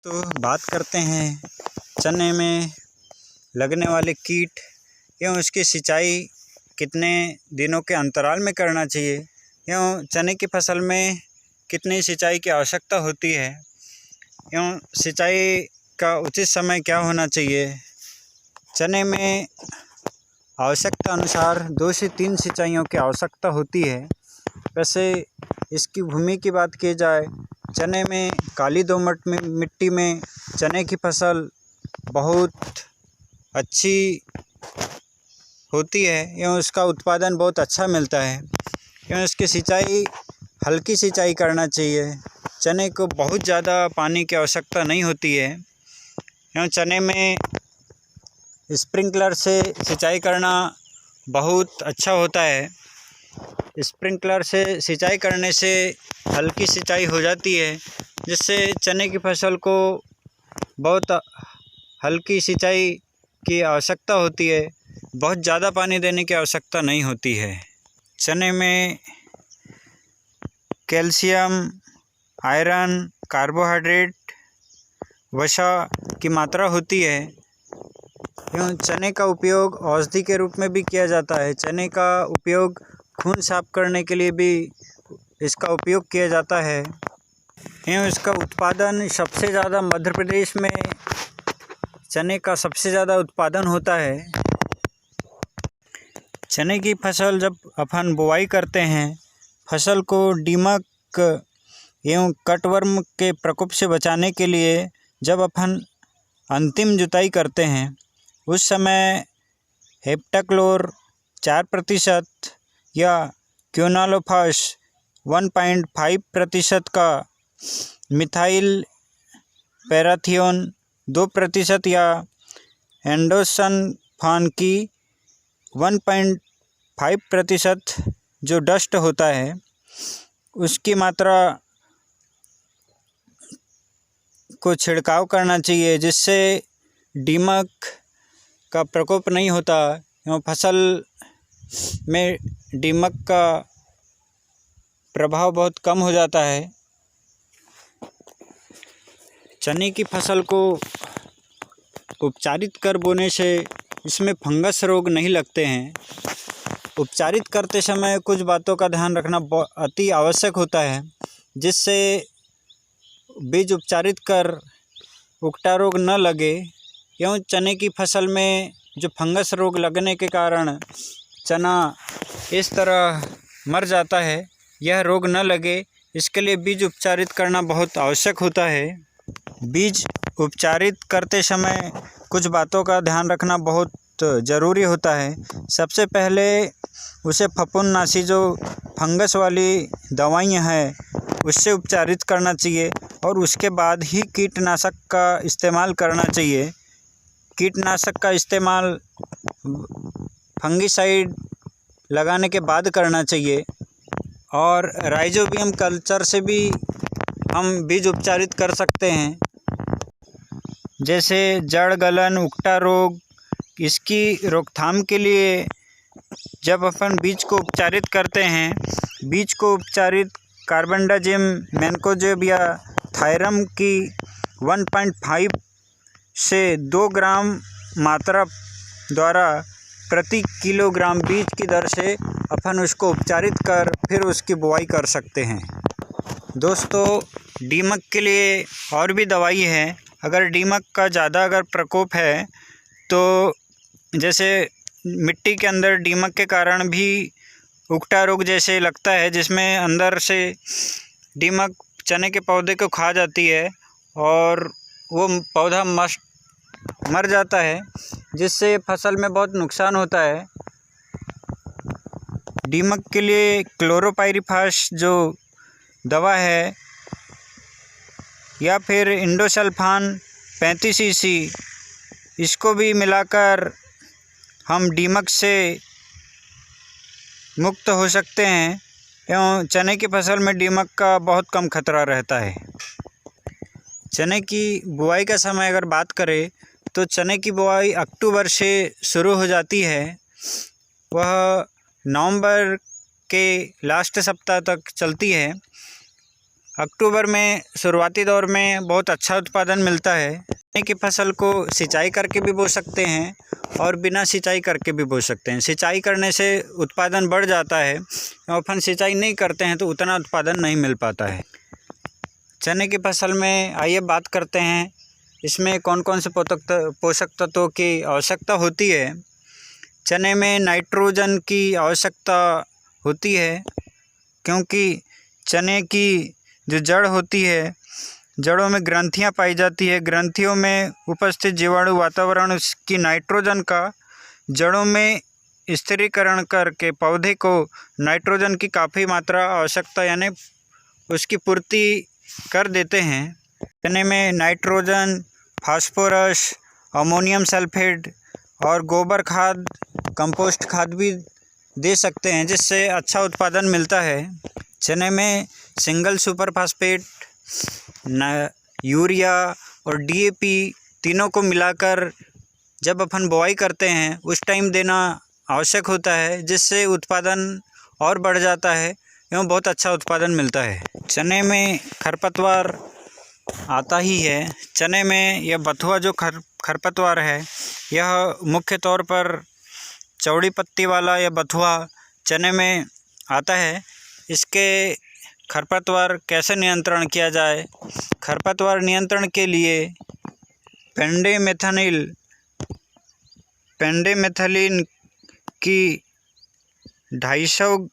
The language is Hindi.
तो बात करते हैं चने में लगने वाले कीट एवं उसकी सिंचाई कितने दिनों के अंतराल में करना चाहिए एवं चने की फसल में कितनी सिंचाई की आवश्यकता होती है एवं सिंचाई का उचित समय क्या होना चाहिए। चने में आवश्यकता अनुसार 2 से 3 सिंचाइयों की आवश्यकता होती है। वैसे इसकी भूमि की बात की जाए, चने में काली दोमट मिट्टी में चने की फसल बहुत अच्छी होती है एवं उसका उत्पादन बहुत अच्छा मिलता है एवं इसकी सिंचाई हल्की सिंचाई करना चाहिए। चने को बहुत ज़्यादा पानी की आवश्यकता नहीं होती है एवं चने में स्प्रिंकलर से सिंचाई करना बहुत अच्छा होता है। स्प्रिंकलर से सिंचाई करने से हल्की सिंचाई हो जाती है, जिससे चने की फसल को बहुत हल्की सिंचाई की आवश्यकता होती है, बहुत ज़्यादा पानी देने की आवश्यकता नहीं होती है। चने में कैल्शियम, आयरन, कार्बोहाइड्रेट, वसा की मात्रा होती है एवं चने का उपयोग औषधि के रूप में भी किया जाता है। चने का उपयोग खून साफ करने के लिए भी इसका उपयोग किया जाता है एवं इसका उत्पादन सबसे ज़्यादा मध्य प्रदेश में चने का सबसे ज़्यादा उत्पादन होता है। चने की फसल जब अपन बुआई करते हैं, फसल को दीमक एवं कटवर्म के प्रकोप से बचाने के लिए जब अपन अंतिम जुताई करते हैं, उस समय हेप्टाक्लोर 4% या क्विनालोपास 1.5% का, मिथाइल पैराथियोन 2% या एंडोसल्फान की 1.5% जो डस्ट होता है उसकी मात्रा को छिड़काव करना चाहिए, जिससे दीमक का प्रकोप नहीं होता एवं फसल में दीमक का प्रभाव बहुत कम हो जाता है। चने की फसल को उपचारित कर बोने से इसमें फंगस रोग नहीं लगते हैं। उपचारित करते समय कुछ बातों का ध्यान रखना अति आवश्यक होता है, जिससे बीज उपचारित कर उकटा रोग न लगे एवं चने की फसल में जो फंगस रोग लगने के कारण चना इस तरह मर जाता है, यह रोग न लगे इसके लिए बीज उपचारित करना बहुत आवश्यक होता है। बीज उपचारित करते समय कुछ बातों का ध्यान रखना बहुत ज़रूरी होता है। सबसे पहले उसे फफूंदनाशी जो फंगस वाली दवाइयाँ हैं उससे उपचारित करना चाहिए और उसके बाद ही कीटनाशक का इस्तेमाल करना चाहिए। कीटनाशक का इस्तेमाल फंगिसाइड लगाने के बाद करना चाहिए और राइजोबियम कल्चर से भी हम बीज उपचारित कर सकते हैं, जैसे जड़ गलन, उकटा रोग। इसकी रोकथाम के लिए जब अपन बीज को उपचारित करते हैं, बीज को उपचारित कार्बेंडाजिम, मैनकोजेब या थायरम की 1.5 से 2 ग्राम मात्रा द्वारा प्रति किलोग्राम बीज की दर से अपन उसको उपचारित कर फिर उसकी बुआई कर सकते हैं। दोस्तों, दीमक के लिए और भी दवाई है। अगर दीमक का ज़्यादा प्रकोप है तो जैसे मिट्टी के अंदर दीमक के कारण भी उकटा रोग जैसे लगता है, जिसमें अंदर से दीमक चने के पौधे को खा जाती है और वो पौधा मर जाता है, जिससे फसल में बहुत नुकसान होता है। दीमक के लिए क्लोरोपाइरीफास जो दवा है या फिर इंडोसल्फान 35 cc, इसको भी मिलाकर हम दीमक से मुक्त हो सकते हैं एवं चने की फसल में दीमक का बहुत कम खतरा रहता है। चने की बुआई का समय अगर बात करें तो चने की बुआई अक्टूबर से शुरू हो जाती है, वह नवंबर के लास्ट सप्ताह तक चलती है। अक्टूबर में शुरुआती दौर में बहुत अच्छा उत्पादन मिलता है। चने की फसल को सिंचाई करके भी बो सकते हैं और बिना सिंचाई करके भी बो सकते हैं। सिंचाई करने से उत्पादन बढ़ जाता है, अपन सिंचाई नहीं करते हैं तो उतना उत्पादन नहीं मिल पाता है। चने की फसल में आइए बात करते हैं इसमें कौन कौन से पोषक तत्वों की आवश्यकता होती है। चने में नाइट्रोजन की आवश्यकता होती है, क्योंकि चने की जो जड़ होती है, जड़ों में ग्रंथियां पाई जाती है। ग्रंथियों में उपस्थित जीवाणु वातावरण की नाइट्रोजन का जड़ों में स्थिरीकरण करके पौधे को नाइट्रोजन की काफ़ी मात्रा आवश्यकता यानी उसकी पूर्ति कर देते हैं। चने में नाइट्रोजन, फास्फोरस, अमोनियम सल्फेट और गोबर खाद, कंपोस्ट खाद भी दे सकते हैं, जिससे अच्छा उत्पादन मिलता है। चने में सिंगल सुपर फास्फेट, यूरिया और डीएपी तीनों को मिलाकर जब अपन बुआई करते हैं उस टाइम देना आवश्यक होता है, जिससे उत्पादन और बढ़ जाता है एवं बहुत अच्छा उत्पादन मिलता है। चने में खरपतवार आता ही है। चने में यह बथुआ जो खरपतवार है, यह मुख्य तौर पर चौड़ी पत्ती वाला यह बथुआ चने में आता है। इसके खरपतवार कैसे नियंत्रण किया जाए? खरपतवार नियंत्रण के लिए पेंडेमेथलिन की 250